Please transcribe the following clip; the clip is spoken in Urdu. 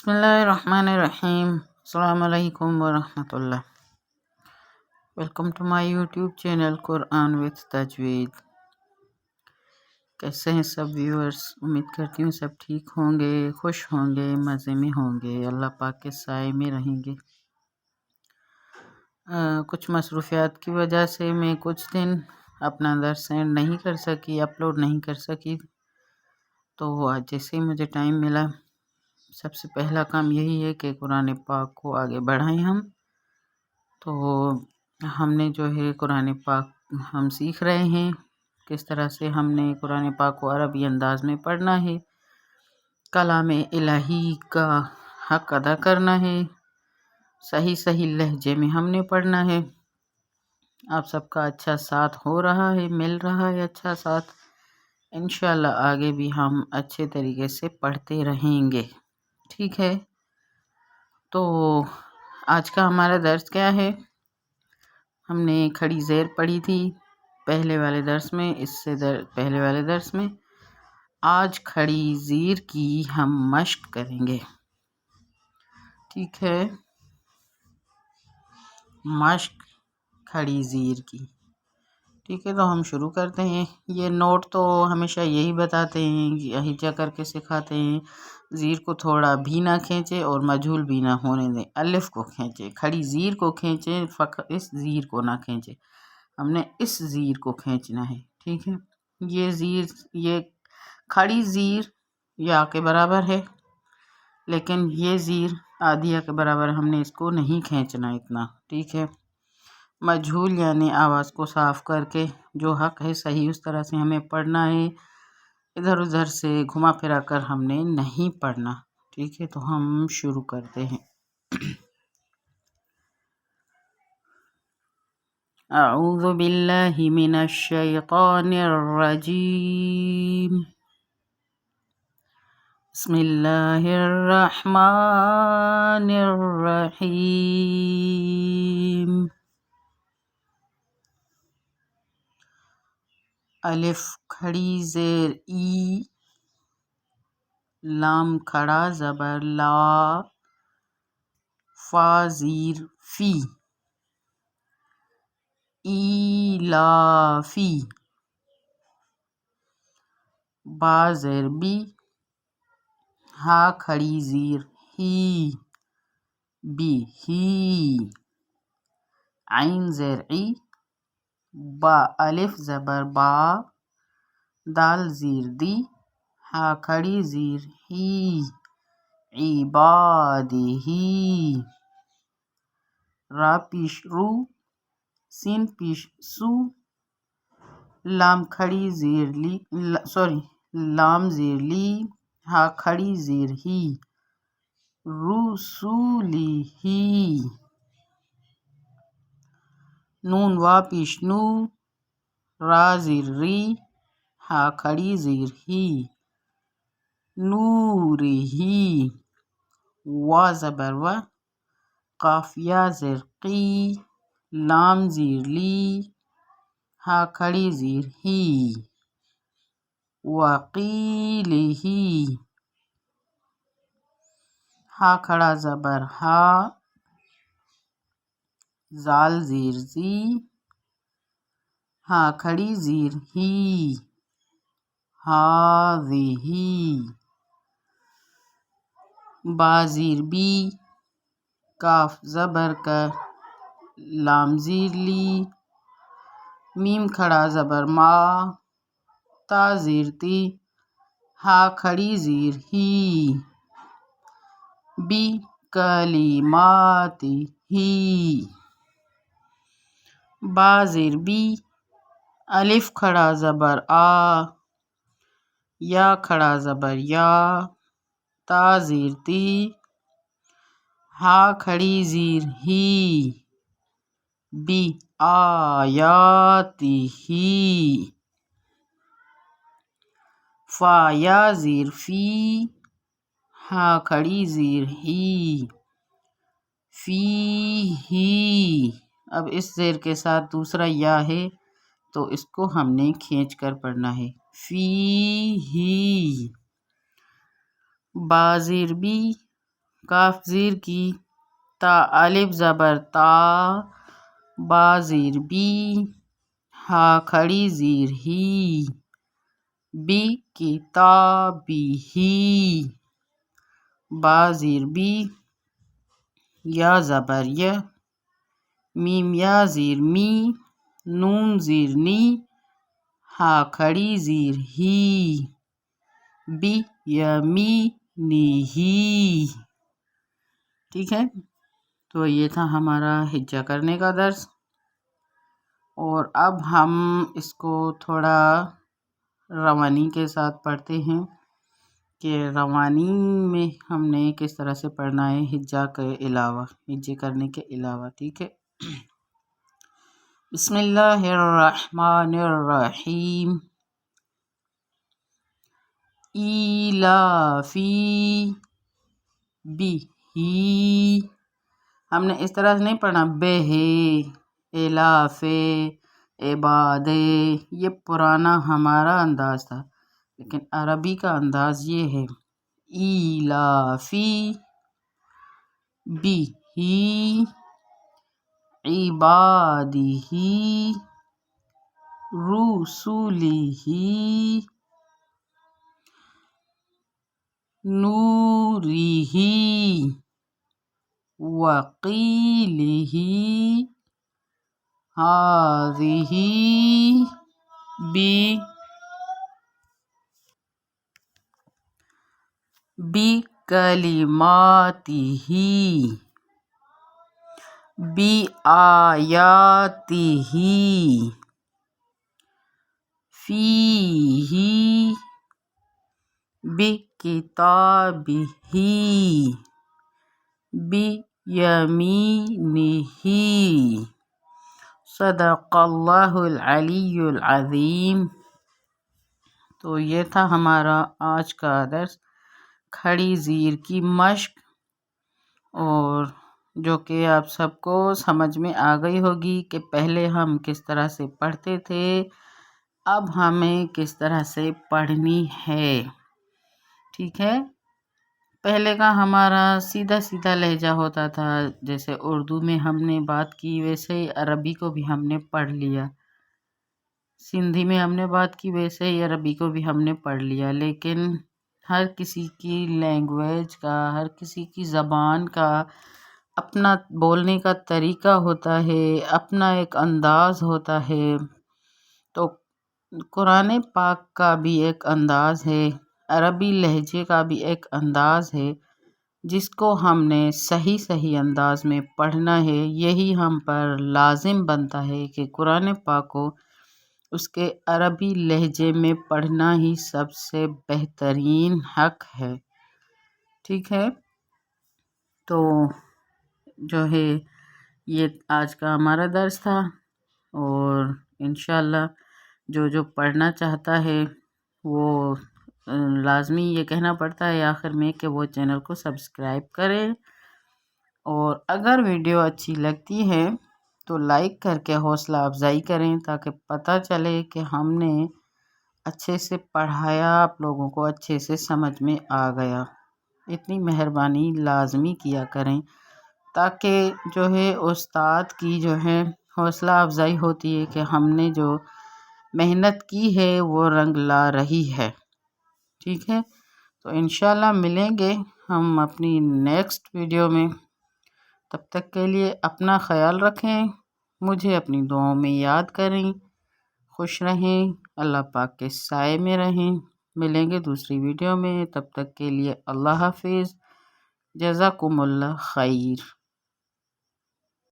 بسم اللہ الرحمن الرحیم. السلام علیکم ورحمۃ اللہ. Welcome to my YouTube channel Quran with Tajweed. کیسے ہیں سب ویورز؟ امید کرتی ہوں سب ٹھیک ہوں گے، خوش ہوں گے، مزے میں ہوں گے، اللہ پاک کے سائے میں رہیں گے. کچھ مصروفیات کی وجہ سے میں کچھ دن اپنا درس سینڈ نہیں کر سکی، اپلوڈ نہیں کر سکی. تو آج جیسے ہی مجھے ٹائم ملا، سب سے پہلا کام یہی ہے کہ قرآن پاک کو آگے بڑھائیں ہم. تو ہم نے جو ہے قرآن پاک ہم سیکھ رہے ہیں، کس طرح سے ہم نے قرآن پاک کو عربی انداز میں پڑھنا ہے، کلام الہی کا حق ادا کرنا ہے، صحیح لہجے میں ہم نے پڑھنا ہے. آپ سب کا اچھا ساتھ ہو رہا ہے، مل رہا ہے اچھا ساتھ. انشاءاللہ آگے بھی ہم اچھے طریقے سے پڑھتے رہیں گے، ٹھیک ہے؟ تو آج کا ہمارا درس کیا ہے؟ ہم نے کھڑی زیر پڑھی تھی پہلے والے درس میں، پہلے والے درس میں. آج کھڑی زیر کی ہم مشق کریں گے، ٹھیک ہے؟ مشق کھڑی زیر کی، ٹھیک ہے؟ تو ہم شروع کرتے ہیں. یہ نوٹ تو ہمیشہ یہی بتاتے ہیں، یہی جا کر کے سکھاتے ہیں، زیر کو تھوڑا بھی نہ کھینچے اور مجھول بھی نہ ہونے دیں. الف کو کھینچے، کھڑی زیر کو کھینچے، فقط اس زیر کو نہ کھینچے. ہم نے اس زیر کو کھینچنا ہے، ٹھیک ہے؟ یہ کھڑی زیر یا کے برابر ہے، لیکن یہ زیر آدھیا کے برابر. ہم نے اس کو نہیں کھینچنا اتنا، ٹھیک ہے؟ مجھول یعنی آواز کو صاف کر کے جو حق ہے صحیح اس طرح سے ہمیں پڑھنا ہے، ادھر ادھر سے گھما پھرا کر ہم نے نہیں پڑھنا، ٹھیک ہے؟ تو ہم شروع کرتے ہیں. اعوذ باللہ من الشیطان الرجیم. بسم اللہ الرحمن الرحیم. الف کھڑی زیر ای، لام کھڑا زبر لا، فا زیر فی، ایلافی. با زیر بی، ہا کھڑی زیر ہی، بی ہی. عین زیر عی، با الف زبر با، دال زیر دی، ہا کھڑی زیر ہی، عبادہی. را پیش رو، سین پیش سو، لام کھڑی زیر لی، لام زیر لی، ہا کھڑی زیر ہی، رسولی ہی. نون وا پیش نو، را زیر ری، ہا کھڑی زیر ہی، نوری ہی. وا زبر و، قاف یا زیر قی، لام زیر لی، ہا کھڑی زیر ہی، وقیلہ. ہا کھڑا زبر ہا، زال زیر زی، ہا کھڑی زیر ہی، ہاذہ. با زیر بی، کاف زبر کا، لام زیر لی، میم کھڑا زبر ما، تا زیر تی، ہا کھڑی زیر ہی، بی کلماتہ. با زیر بی، الف کھڑا زبر آ، یا کھڑا زبر یا، تا زیر تی، ہا کھڑی زیر ہی، بی آیاتہ. فا یا زیر فی، ہا کھڑی زیر ہی، فی ہی. اب اس زیر کے ساتھ دوسرا یا ہے تو اس کو ہم نے کھینچ کر پڑھنا ہے، فی ہی. با زیر بی، کاف زیر کی، تا الف زبر تا، با زیر بی، ہا کھڑی زیر ہی، بی کتابی، با زیر بی، یا زبر ی، میم یا زیر می، نون زیر نی، ہا کھڑی زیر ہی، بی یمینہ۔ ٹھیک ہے، تو یہ تھا ہمارا ہجا کرنے کا درس، اور اب ہم اس کو تھوڑا روانی کے ساتھ پڑھتے ہیں کہ روانی میں ہم نے کس طرح سے پڑھنا ہے ہجا کے علاوہ، ہجے کرنے کے علاوہ۔ ٹھیک ہے، بسم اللہ الرحمن الرحیم، ایلافی بھی، ہم نے اس طرح سے نہیں پڑھنا بے، ایلاف عباد، یہ پرانا ہمارا انداز تھا، لیکن عربی کا انداز یہ ہے ایلافی بھی عبادہ رسولہ نورہ وقیلہ ہذہ بکلماتہ بآیاتہ فیہ بکتابہ بیمینہ۔ صدق اللہ العلی العظیم۔ تو یہ تھا ہمارا آج کا درس، کھڑی زیر کی مشق، اور جو کہ آپ سب کو سمجھ میں آ گئی ہوگی کہ پہلے ہم کس طرح سے پڑھتے تھے، اب ہمیں کس طرح سے پڑھنی ہے۔ ٹھیک ہے، پہلے کا ہمارا سیدھا سیدھا لہجہ ہوتا تھا، جیسے اردو میں ہم نے بات کی ویسے ہی عربی کو بھی ہم نے پڑھ لیا، سندھی میں ہم نے بات کی ویسے ہی عربی کو بھی ہم نے پڑھ لیا، لیکن ہر کسی کی لینگویج کا، ہر کسی کی زبان کا اپنا بولنے کا طریقہ ہوتا ہے، اپنا ایک انداز ہوتا ہے، تو قرآن پاک کا بھی ایک انداز ہے، عربی لہجے کا بھی ایک انداز ہے، جس کو ہم نے صحیح صحیح انداز میں پڑھنا ہے۔ یہی ہم پر لازم بنتا ہے کہ قرآن پاک کو اس کے عربی لہجے میں پڑھنا ہی سب سے بہترین حق ہے۔ ٹھیک ہے، تو جو ہے یہ آج کا ہمارا درس تھا، اور انشاءاللہ جو پڑھنا چاہتا ہے وہ لازمی یہ کہنا پڑتا ہے آخر میں کہ وہ چینل کو سبسکرائب کرے، اور اگر ویڈیو اچھی لگتی ہے تو لائک کر کے حوصلہ افزائی کریں، تاکہ پتہ چلے کہ ہم نے اچھے سے پڑھایا، آپ لوگوں کو اچھے سے سمجھ میں آ گیا۔ اتنی مہربانی لازمی کیا کریں، تاکہ جو ہے استاد کی جو ہے حوصلہ افزائی ہوتی ہے کہ ہم نے جو محنت کی ہے وہ رنگ لا رہی ہے۔ ٹھیک ہے، تو انشاءاللہ ملیں گے ہم اپنی نیکسٹ ویڈیو میں، تب تک کے لیے اپنا خیال رکھیں، مجھے اپنی دعاؤں میں یاد کریں، خوش رہیں، اللہ پاک کے سائے میں رہیں۔ ملیں گے دوسری ویڈیو میں، تب تک کے لیے اللہ حافظ، جزاکم اللہ خیر۔